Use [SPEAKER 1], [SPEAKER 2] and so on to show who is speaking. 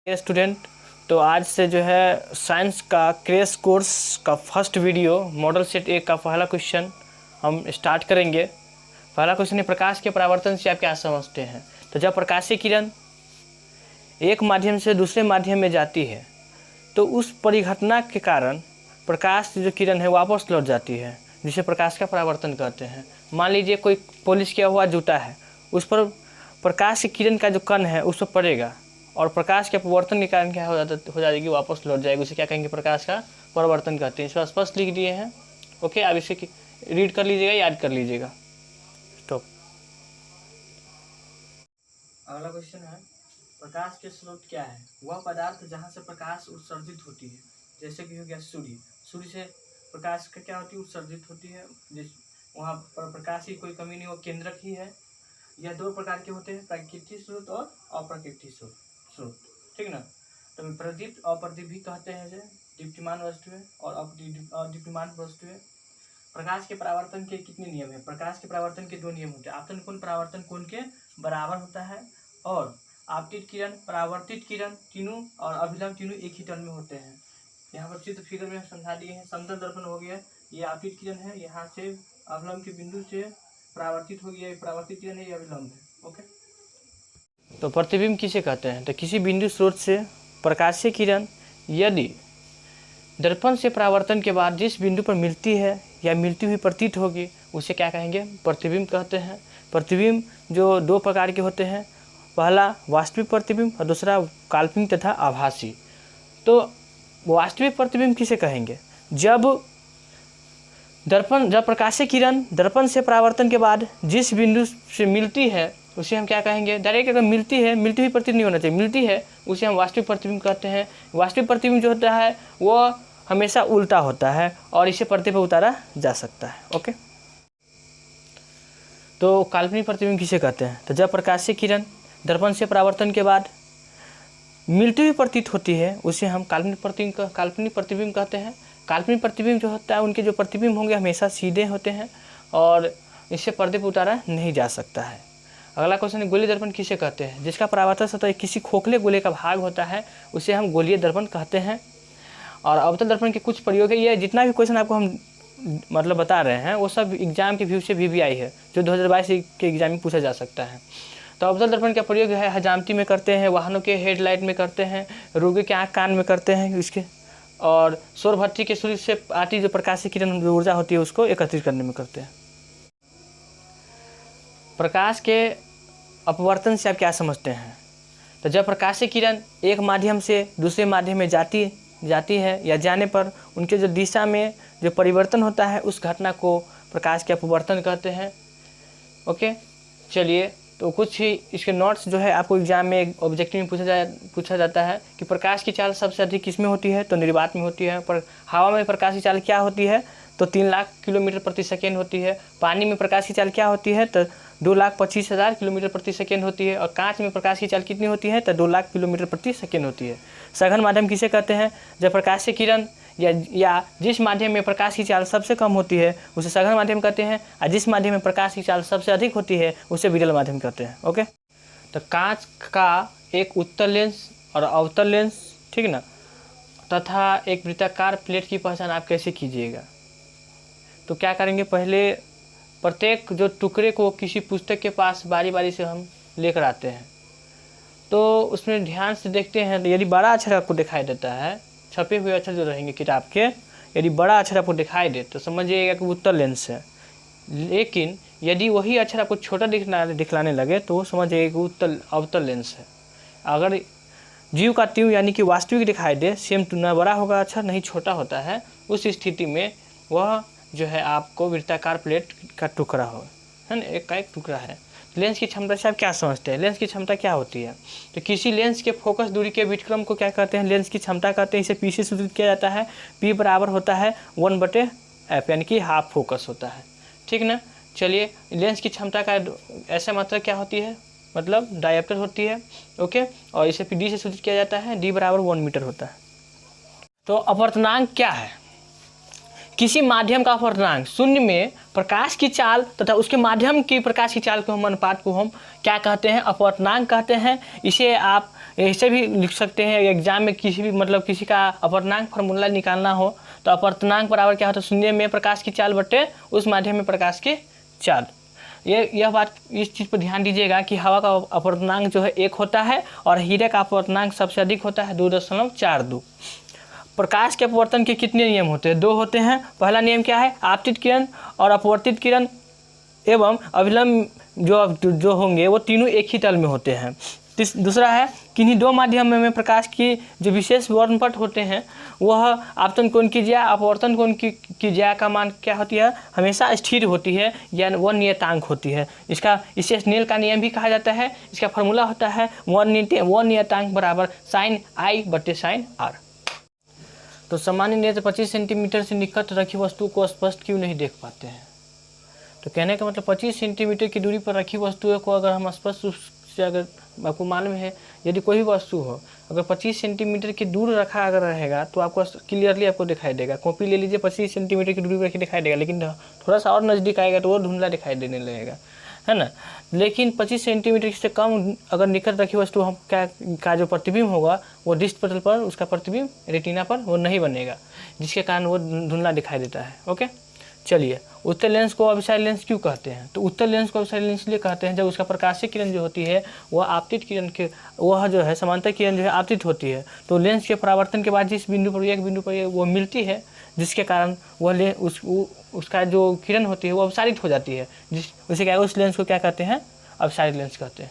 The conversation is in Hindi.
[SPEAKER 1] स्टूडेंट, तो आज से जो है साइंस का क्रैश कोर्स का फर्स्ट वीडियो मॉडल सेट 1 का पहला क्वेश्चन हम स्टार्ट करेंगे। पहला क्वेश्चन है, प्रकाश के परावर्तन से आप क्या समझते हैं। तो जब प्रकाशीय किरण एक माध्यम से दूसरे माध्यम में जाती है तो उस परिघटना के कारण प्रकाश जो किरण है वापस लौट जाती है, जिसे प्रकाश का परावर्तन कहते हैं। मान लीजिए कोई पॉलिश किया हुआ जूता है, उस पर प्रकाश की किरण का जो कण है उस पर पड़ेगा और प्रकाश के परावर्तन के कारण क्या हो जाएगी, वापस लौट जाएगी। उसे क्या कहेंगे, प्रकाश का परावर्तन कहते हैं। इस पर स्पष्ट लिख दिए हैं। ओके, अब इसे रीड कर लीजिएगा, याद कर लीजिएगा। स्टॉप। अगला क्वेश्चन है, प्रकाश के स्रोत क्या है। वह पदार्थ जहाँ से प्रकाश उत्सर्जित होती है, जैसे कि हो गया सूर्य। सूर्य से प्रकाश का क्या होती है, उत्सर्जित होती है। जिस वहाँ पर प्रकाश की कोई कमी नहीं, वो केंद्रक ही है। यह दो प्रकार के होते हैं, प्राकृतिक स्रोत और अप्राकृतिक स्रोत। ठीक ना। तो प्रदीप्त अप्रदीप भी कहते हैं, इसे दीप्तिमान वस्तुएं और अदीप्तिमान वस्तुएं। प्रकाश के परावर्तन के कितने नियम हैं। प्रकाश के परावर्तन के 2 नियम होते हैं। आपतन कोण परावर्तन कोण के बराबर होता है और आपतित किरण, परावर्तित किरण तीनों और अभिलंब तीनों एक ही टर्म में होते हैं। यहाँ पर चित्र फिगर में समझा दिए हैं। समतल दर्पण हो गया, ये आपतित किरण है, यहाँ से अभिलंब के बिंदु से परावर्तित हो गया, ये परावर्तित किरण है, ये अभिलंब है। ओके, तो प्रतिबिंब किसे कहते हैं। तो किसी बिंदु स्रोत से प्रकाशीय किरण यदि दर्पण से परावर्तन के बाद जिस बिंदु पर मिलती है या मिलती हुई प्रतीत होगी, उसे क्या कहेंगे, प्रतिबिंब कहते हैं। प्रतिबिंब जो 2 प्रकार के होते हैं, पहला वास्तविक प्रतिबिंब और दूसरा काल्पनिक तथा आभासी। तो वास्तविक प्रतिबिंब किसे कहेंगे, जब प्रकाशीय किरण दर्पण से परावर्तन के बाद जिस बिंदु से मिलती है उसे हम क्या कहेंगे, डायरेक्ट अगर मिलती हुई प्रतीत नहीं होना चाहिए, मिलती है, उसे हम वास्तविक प्रतिबिंब कहते हैं। वास्तविक प्रतिबिंब जो होता है वो हमेशा उल्टा होता है और इसे पर्दे पर उतारा जा सकता है। ओके, तो काल्पनिक प्रतिबिंब किसे कहते हैं। तो जब प्रकाशीय किरण दर्पण से परावर्तन के बाद मिलती हुई प्रतीत होती है उसे हम काल्पनिक प्रतिबिंब कहते हैं। काल्पनिक प्रतिबिंब जो होता है, उनके जो प्रतिबिंब होंगे हमेशा सीधे होते हैं और इससे पर्दे पर उतारा नहीं जा सकता है। अगला क्वेश्चन है, गोलीय दर्पण किसे कहते हैं। जिसका परावर्तन सतह किसी खोखले गोले का भाग होता है उसे हम गोलीय दर्पण कहते हैं। और अवतल दर्पण के कुछ प्रयोग है। ये जितना भी क्वेश्चन आपको हम मतलब बता रहे हैं वो सब एग्जाम के व्यू से भी आई है, जो 2022 के एग्जाम में पूछा जा सकता है। तो अवतल दर्पण का प्रयोग है हजामती में करते हैं, वाहनों के हेडलाइट में करते हैं, रोगी के आँख कान में करते हैं इसके, और सौर भट्टी के सूर्य से आती जो प्रकाशीय किरण जो ऊर्जा होती है उसको एकत्रित करने में करते हैं। प्रकाश के अपवर्तन से आप क्या समझते हैं। तो जब प्रकाशीय किरण एक माध्यम से दूसरे माध्यम में जाती है या जाने पर उनके जो दिशा में जो परिवर्तन होता है उस घटना को प्रकाश के अपवर्तन कहते हैं। ओके, चलिए, तो कुछ ही इसके नोट्स जो है आपको एग्जाम में ऑब्जेक्टिव में पूछा जाता है कि प्रकाश की चाल सबसे अधिक किसमें होती है। तो निर्वात में होती है। पर हवा में प्रकाश की चाल क्या होती है, तो 3 लाख किलोमीटर प्रति सेकेंड होती है। पानी में प्रकाश की चाल क्या होती है, तो 2,25,000 किलोमीटर प्रति सेकेंड होती है। और कांच में प्रकाश की चाल कितनी होती है, तो 2 लाख किलोमीटर प्रति सेकेंड होती है। सघन माध्यम किसे कहते हैं, जब प्रकाशीय किरण या जिस माध्यम में प्रकाश की चाल सबसे कम होती है उसे सघन माध्यम कहते हैं, और जिस माध्यम में प्रकाश की चाल सबसे अधिक होती है उसे विरल माध्यम कहते हैं। ओके, तो कांच का एक उत्तल लेंस और अवतल लेंस, ठीक ना, तथा एक वृत्ताकार प्लेट की पहचान आप कैसे कीजिएगा। तो क्या करेंगे, पहले प्रत्येक जो टुकड़े को किसी पुस्तक के पास बारी बारी से हम लेकर आते हैं, तो उसमें ध्यान से देखते हैं। यदि बड़ा अक्षर आपको दिखाई देता है, छपे हुए अक्षर जो रहेंगे किताब के, यदि बड़ा अक्षर आपको दिखाई दे तो समझिएगा कि उत्तल लेंस है। लेकिन यदि वही अक्षर आपको छोटा दिखलाने लगे तो समझिएगा कि अवतल लेंस है। अगर जीव का त्यों यानी कि वास्तविक दिखाई दे, सेम न बड़ा होगा अक्षर नहीं छोटा होता है, उस स्थिति में वह जो है आपको वृत्ताकार प्लेट का टुकड़ा हो, है ना, एक का एक टुकड़ा है। लेंस की क्षमता से आप क्या समझते हैं। लेंस की क्षमता क्या होती है, तो किसी लेंस के फोकस दूरी के व्युत्क्रम को क्या कहते हैं, लेंस की क्षमता कहते हैं। इसे पी से सूचित किया जाता है। पी बराबर होता है 1/f यानी कि हाफ फोकस होता है, ठीक ना। चलिए, लेंस की क्षमता का ऐसा मात्रा क्या होती है, मतलब डायप्टर होती है। ओके, और इसे डी से सूचित किया जाता है। डी बराबर 1 मीटर होता है। तो अपवर्तनांक क्या है, किसी माध्यम का अपवर्तनांक शून्य में प्रकाश की चाल तथा उसके माध्यम की प्रकाश की चाल को हम अनुपात को हम क्या कहते हैं, अपवर्तनांक कहते हैं। इसे आप ऐसे भी लिख सकते हैं एग्जाम में किसी भी मतलब किसी का अपर्णांक फार्मूला निकालना हो तो अपर्णांक बराबर क्या होता है, शून्य में प्रकाश की चाल बटे उस माध्यम में प्रकाश की चाल। यह बात इस चीज़ पर ध्यान दीजिएगा कि हवा का अपर्णांक जो है 1 होता है और हीरे का अपर्णांक सबसे अधिक होता है 2.42। प्रकाश के अपवर्तन के कितने नियम होते हैं? 2 होते हैं। पहला नियम क्या है, आपतित किरण और अपवर्तित किरण एवं अभिलंब जो होंगे वो तीनों एक ही तल में होते हैं। दूसरा है किन्हीं 2 माध्यमों में प्रकाश की जो विशेष वर्णपट होते हैं वह आपतन कोण की ज्या अपवर्तन कोण की ज्या का मान क्या होती है, हमेशा स्थिर होती है या वह नियतांक होती है। इसे स्नेल का नियम भी कहा जाता है। इसका फॉर्मूला होता है वह नियतांक बराबर sin I बटे sin R। तो सामान्य नेत्र 25 सेंटीमीटर से निकट रखी वस्तु को स्पष्ट क्यों नहीं देख पाते हैं? तो कहने का मतलब 25 सेंटीमीटर की दूरी पर रखी वस्तुओं को अगर हम स्पष्ट रूप से, अगर आपको मालूम है यदि कोई भी वस्तु हो अगर 25 सेंटीमीटर की दूर रखा अगर रहेगा तो आपको क्लियरली आपको दिखाई देगा। कॉपी ले लीजिए, 25 सेंटीमीटर की दूरी पर रखी दिखाई देगा, लेकिन थोड़ा सा और नज़दीक आएगा तो वो धुंधला दिखाई देने लगेगा, है ना। लेकिन 25 सेंटीमीटर से कम अगर निकट रखी वस्तु हम का जो प्रतिबिंब होगा वो डिस्क पटल पर उसका प्रतिबिंब रेटिना पर वो नहीं बनेगा, जिसके कारण वो धुंधला दिखाई देता है। ओके, चलिए उत्तल लेंस को अभिसारी लेंस क्यों कहते हैं? तो उत्तल लेंस को अभिसारी लेंस इसलिए कहते हैं जब उसका प्रकाशीय किरण जो होती है वह आपतित किरण के वह जो है समांतर किरण जो है आपतित होती है, तो लेंस के परावर्तन के बाद जिस बिंदु पर एक बिंदु पर वो मिलती है जिसके कारण वह उसका जो किरण होती है वो अपसारित हो जाती है, उसे क्या उस लेंस को क्या कहते हैं, अपसारी लेंस कहते हैं।